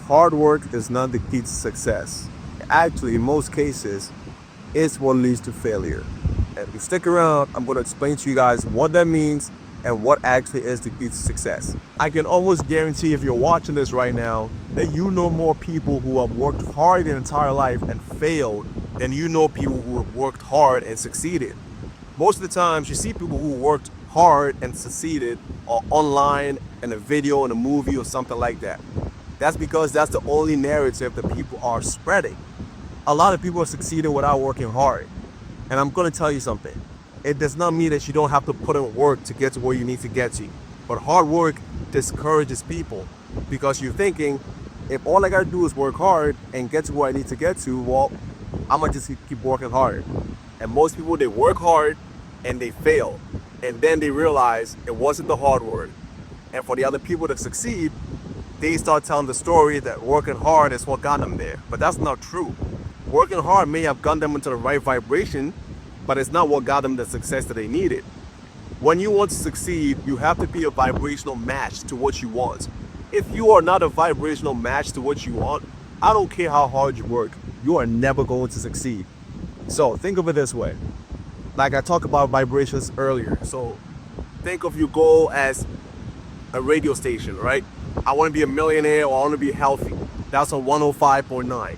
hard work is not the key to success. Actually, in most cases, it's what leads to failure. And if you stick around, I'm going to explain to you guys what that means and what actually is the key to success. I can almost guarantee if you're watching this right now that you know more people who have worked hard their entire life and failed than you know people who have worked hard and succeeded. Most of the times you see people who worked hard and succeeded or online in a video, in a movie or something like that. That's because that's the only narrative that people are spreading. A lot of people are succeeding without working hard. And I'm going to tell you something. It does not mean that you don't have to put in work to get to where you need to get to. But hard work discourages people because you're thinking, if all I got to do is work hard and get to where I need to get to, well, I'm going to just keep working hard. And most people, they work hard and they fail. And then they realize it wasn't the hard work. And for the other people to succeed, they start telling the story that working hard is what got them there. But that's not true. Working hard may have gotten them into the right vibration, but it's not what got them the success that they needed. When you want to succeed, you have to be a vibrational match to what you want. If you are not a vibrational match to what you want, I don't care how hard you work, you are never going to succeed. So think of it this way. Like I talked about vibrations earlier. So think of your goal as a radio station, right? I want to be a millionaire or I want to be healthy. That's on 105.9,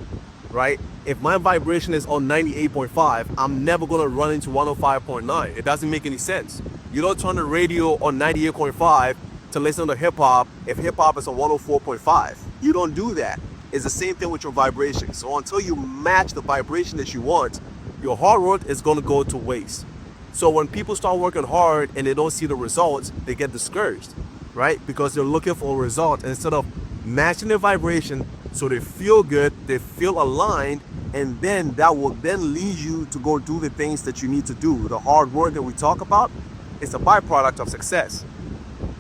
right? If my vibration is on 98.5, I'm never going to run into 105.9. It doesn't make any sense. You don't turn the radio on 98.5 to listen to hip hop if hip hop is on 104.5. You don't do that. It's the same thing with your vibration. So until you match the vibration that you want, your hard work is going to go to waste. So when people start working hard and they don't see the results, they get discouraged, right? Because they're looking for a result instead of matching their vibration so they feel good, they feel aligned, and then that will then lead you to go do the things that you need to do. The hard work that we talk about is a byproduct of success.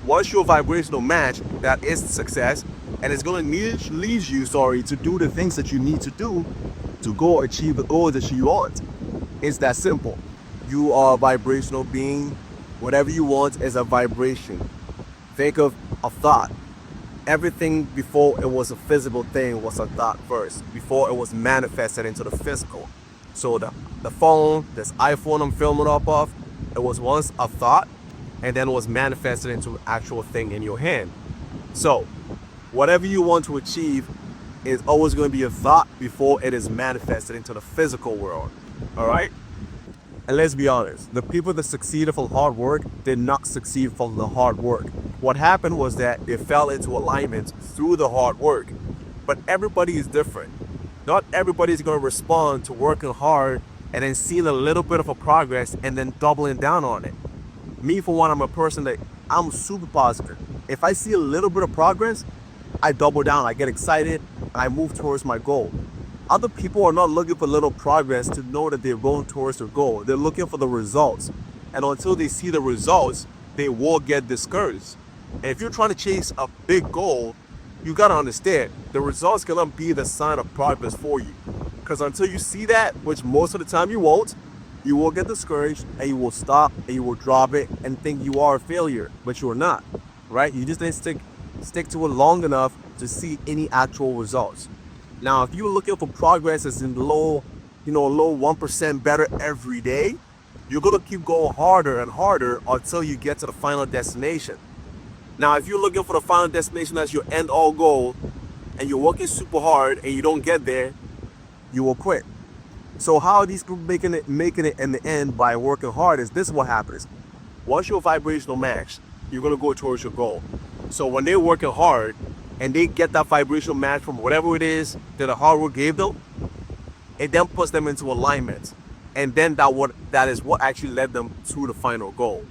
Once you're a vibrational match, that is success, and it's going to lead you, to do the things that you need to do to go achieve the goals that you want. It's that simple. You are a vibrational being. Whatever you want is a vibration. Think of a thought. Everything before it was a physical thing was a thought first, before it was manifested into the physical. So the phone, this iPhone I'm filming off of, it was once a thought and then it was manifested into an actual thing in your hand. So whatever you want to achieve is always going to be a thought before it is manifested into the physical world. All right? And let's be honest, the people that succeeded from hard work did not succeed from the hard work. What happened was that they fell into alignment through the hard work. But everybody is different. Not everybody is going to respond to working hard and then seeing a little bit of a progress and then doubling down on it. Me, for one, I'm a person that I'm super positive. If I see a little bit of progress, I double down, I get excited, and I move towards my goal. Other people are not looking for little progress to know that they're going towards their goal. They're looking for the results. And until they see the results, they will get discouraged. And if you're trying to chase a big goal, you gotta understand, the results cannot be the sign of progress for you. Because until you see that, which most of the time you won't, you will get discouraged and you will stop and you will drop it and think you are a failure, but you're not, right? You just need to stick to it long enough to see any actual results. Now, if you're looking for progress as in low 1% better every day, you're going to keep going harder and harder until you get to the final destination. Now, if you're looking for the final destination as your end all goal and you're working super hard and you don't get there, you will quit. So how are these people making it in the end by working hard? Is this what happens? Once you're a vibrational match, you're going to go towards your goal. So when they're working hard and they get that vibrational match from whatever it is that the hard work gave them, it then puts them into alignment. And then that is what actually led them to the final goal.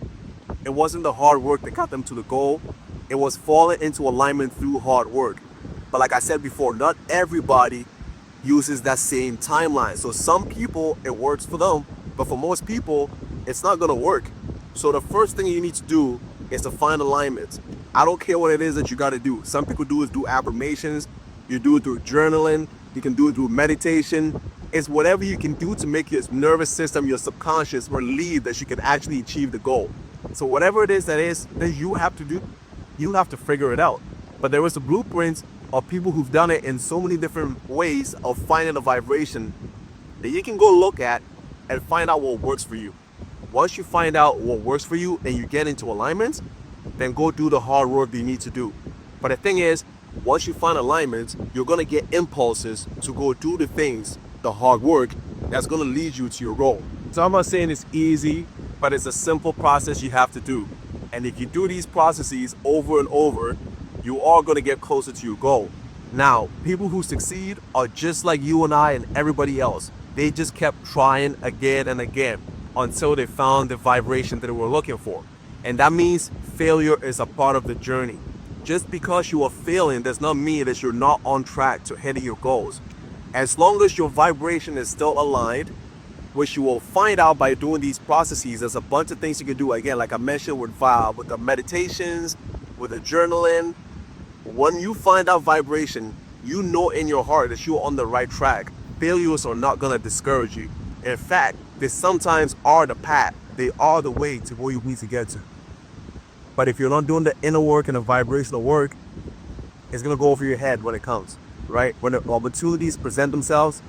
It wasn't the hard work that got them to the goal. It was falling into alignment through hard work. But like I said before, not everybody uses that same timeline. So some people, it works for them, but for most people, it's not gonna work. So the first thing you need to do is to find alignment. I don't care what it is that you gotta do. Some people do affirmations, you do it through journaling, you can do it through meditation. It's whatever you can do to make your nervous system, your subconscious relieve that you can actually achieve the goal. So whatever it is that you have to do, you have to figure it out. But there is a blueprint of people who've done it in so many different ways of finding a vibration that you can go look at and find out what works for you. Once you find out what works for you and you get into alignment, then go do the hard work that you need to do. But the thing is, once you find alignment, you're going to get impulses to go do the things, the hard work that's going to lead you to your goal. So I'm not saying it's easy, but it's a simple process you have to do. And if you do these processes over and over, you are going to get closer to your goal. Now, people who succeed are just like you and I and everybody else. They just kept trying again and again until they found the vibration that they were looking for. And that means failure is a part of the journey. Just because you are failing does not mean that you're not on track to hitting your goals. As long as your vibration is still aligned, which you will find out by doing these processes, there's a bunch of things you can do. Again, like I mentioned with the meditations, with the journaling. When you find out vibration, you know in your heart that you're on the right track. Failures are not going to discourage you. In fact, they sometimes are the path. They are the way to where you need to get to. But if you're not doing the inner work and the vibrational work, it's going to go over your head when it comes, right? When the opportunities present themselves,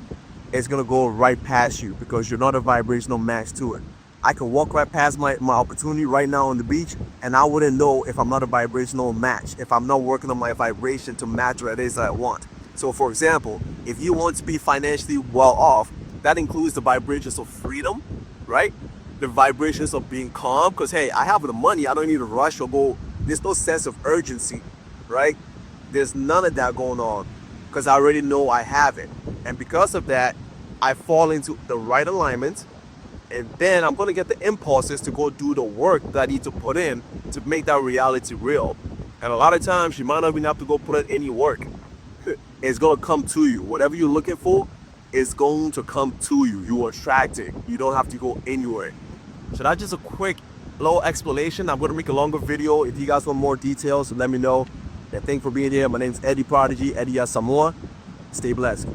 it's going to go right past you because you're not a vibrational match to it. I can walk right past my opportunity right now on the beach, and I wouldn't know if I'm not a vibrational match, if I'm not working on my vibration to match what it is that I want. So for example, if you want to be financially well off, that includes the vibrations of freedom, right? The vibrations of being calm, because hey, I have the money, I don't need to rush or go. There's no sense of urgency, right? There's none of that going on because I already know I have it. And because of that, I fall into the right alignment, and then I'm going to get the impulses to go do the work that I need to put in to make that reality real. And a lot of times you might not even have to go put in any work. It's going to come to you. Whatever you're looking for is going to come to you. You attract it. You don't have to go anywhere. So that's just a quick little explanation. I'm going to make a longer video. If you guys want more details, let me know. And thanks for being here. My name is Eddie Prodigy, Eddie Samoa. Stay blessed.